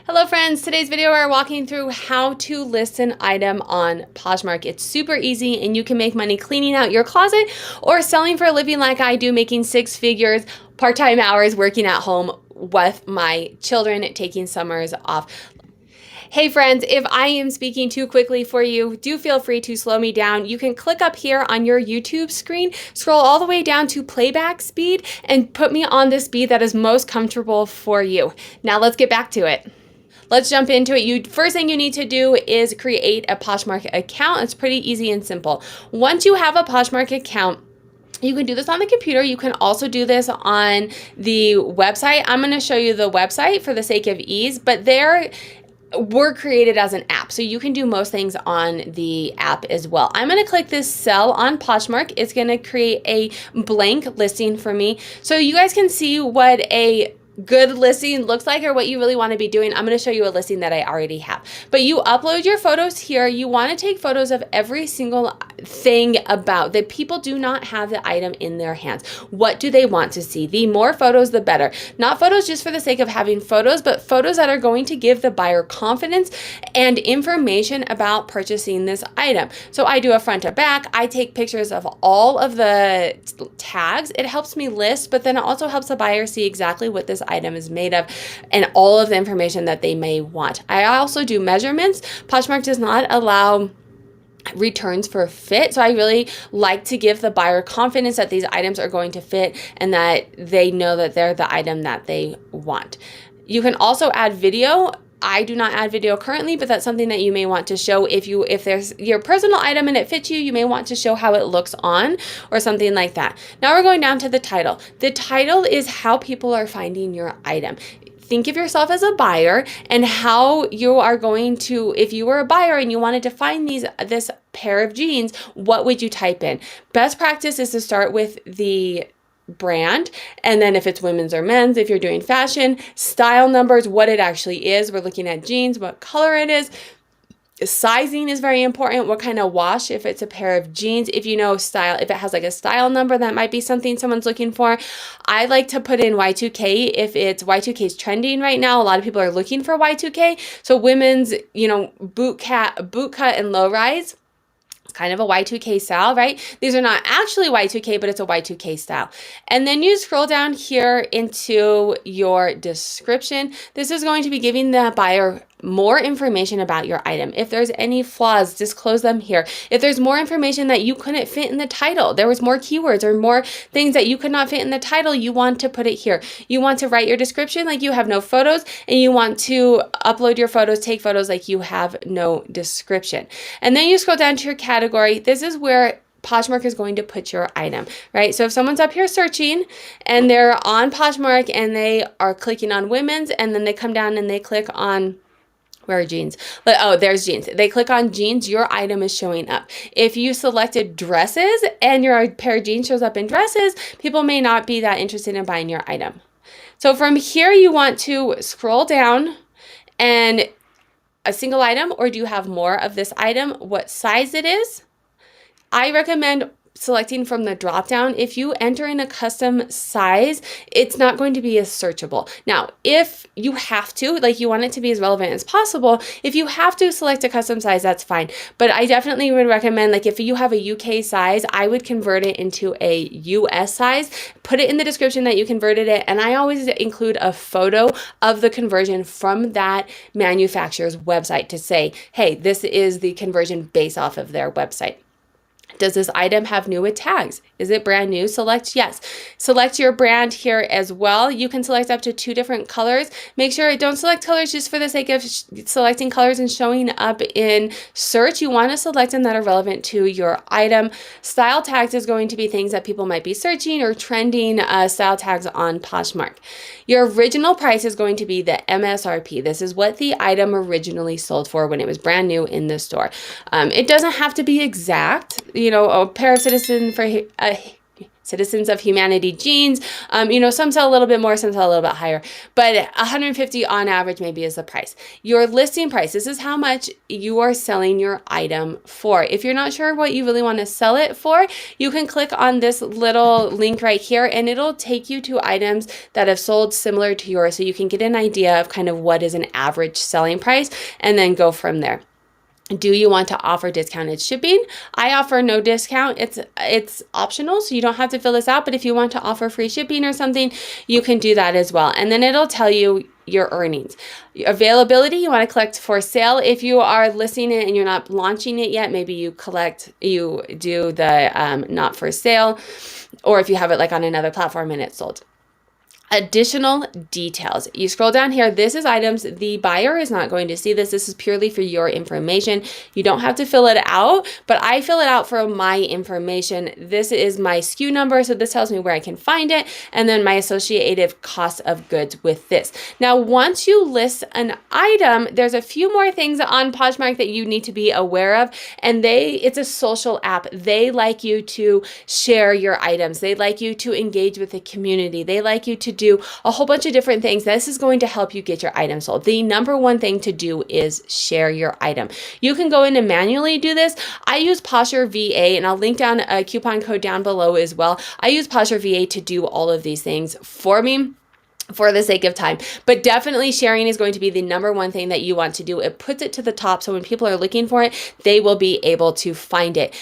Hello friends, today's video we're walking through how to list an item on Poshmark. It's super easy and you can make money cleaning out your closet or selling for a living like I do, making six figures, part-time hours, working at home with my children, taking summers off. Hey friends, if I am speaking too quickly for you, do feel free to slow me down. You can click up here on your YouTube screen, scroll all the way down to playback speed, and put me on the speed that is most comfortable for you. Now let's get back to it. Let's jump into it. First thing you need to do is create a Poshmark account. It's pretty easy and simple. Once you have a Poshmark account, you can do this on the computer. You can also do this on the website. I'm going to show you the website for the sake of ease, but were created as an app, so you can do most things on the app as well. I'm going to click this sell on Poshmark. It's going to create a blank listing for me, so you guys can see what a good listing looks like or what you really want to be doing. I'm going to show you a listing that I already have. But you upload your photos here. You want to take photos of every single thing about that. People do not have the item in their hands. What do they want to see? The more photos, the better. Not photos just for the sake of having photos, but photos that are going to give the buyer confidence and information about purchasing this item. So I do a front to back. I take pictures of all of the tags. It helps me list, but then it also helps the buyer see exactly what this item is made of and all of the information that they may want. I also do measurements. Poshmark does not allow returns for fit, so I really like to give the buyer confidence that these items are going to fit and that they know that they're the item that they want. You can also add video. I do not add video currently, but that's something that you may want to show. If there's your personal item and it fits you, you may want to show how it looks on or something like that. Now we're going down to the title. The title is how people are finding your item. Think of yourself as a buyer and how you are going to, if you were a buyer and you wanted to find this pair of jeans, what would you type in? Best practice is to start with the brand, and then if it's women's or men's, if you're doing fashion, style numbers, what it actually is. We're looking at jeans, what color it is. Sizing is very important. What kind of wash, if it's a pair of jeans, if you know style, if it has like a style number, that might be something someone's looking for. I like to put in Y2K if it's Y2K is trending right now. A lot of people are looking for Y2K. So women's, boot cut and low rise. Kind of a Y2K style, right? These are not actually Y2K, but it's a Y2K style. And then you scroll down here into your description. This is going to be giving the buyer more information about your item. If there's any flaws, disclose them here. If there's more information that you couldn't fit in the title, there was more keywords or more things that you could not fit in the title, you want to put it here. You want to write your description like you have no photos, and you want to upload your photos, take photos like you have no description. And then you scroll down to your category. This is where Poshmark is going to put your item, right? So if someone's up here searching and they're on Poshmark and they are clicking on women's, and then they come down and they click on, where are jeans? Oh, there's jeans. They click on jeans, your item is showing up. If you selected dresses and your pair of jeans shows up in dresses, people may not be that interested in buying your item. So from here, you want to scroll down and a single item, or do you have more of this item? What size it is? I recommend selecting from the drop down. If you enter in a custom size, it's not going to be as searchable. Now, if you have to, like you want it to be as relevant as possible, if you have to select a custom size, that's fine. But I definitely would recommend, like if you have a UK size, I would convert it into a US size, put it in the description that you converted it, and I always include a photo of the conversion from that manufacturer's website to say, hey, this is the conversion based off of their website. Does this item have new tags? Is it brand new? Select yes. Select your brand here as well. You can select up to 2 different colors. Make sure don't select colors just for the sake of selecting colors and showing up in search. You want to select them that are relevant to your item. Style tags is going to be things that people might be searching or trending style tags on Poshmark. Your original price is going to be the MSRP. This is what the item originally sold for when it was brand new in the store. It doesn't have to be exact. A pair of Citizen for Citizens of Humanity jeans. Some sell a little bit more, some sell a little bit higher, but 150 on average maybe is the price. Your listing price, this is how much you are selling your item for. If you're not sure what you really want to sell it for, you can click on this little link right here and it'll take you to items that have sold similar to yours, so you can get an idea of kind of what is an average selling price and then go from there. Do you want to offer discounted shipping? I offer no discount. It's optional, so you don't have to fill this out, but if you want to offer free shipping or something, you can do that as well. And then it'll tell you your earnings. Availability, you want to collect for sale. If you are listing it and you're not launching it yet, maybe you do the not for sale, or if you have it like on another platform and it's sold. Additional details. You scroll down here. This is items. The buyer is not going to see this. This is purely for your information. You don't have to fill it out, but I fill it out for my information. This is my SKU number, so this tells me where I can find it, and then my associated cost of goods with this. Now, once you list an item, there's a few more things on Poshmark that you need to be aware of, and it's a social app. They like you to share your items. They like you to engage with the community. They like you to do a whole bunch of different things. This is going to help you get your item sold. The number one thing to do is share your item. You can go in and manually do this. I use Posture VA, and I'll link down a coupon code down below as well. I use Posture VA to do all of these things for me, for the sake of time. But definitely sharing is going to be the number one thing that you want to do. It puts it to the top, so when people are looking for it, they will be able to find it.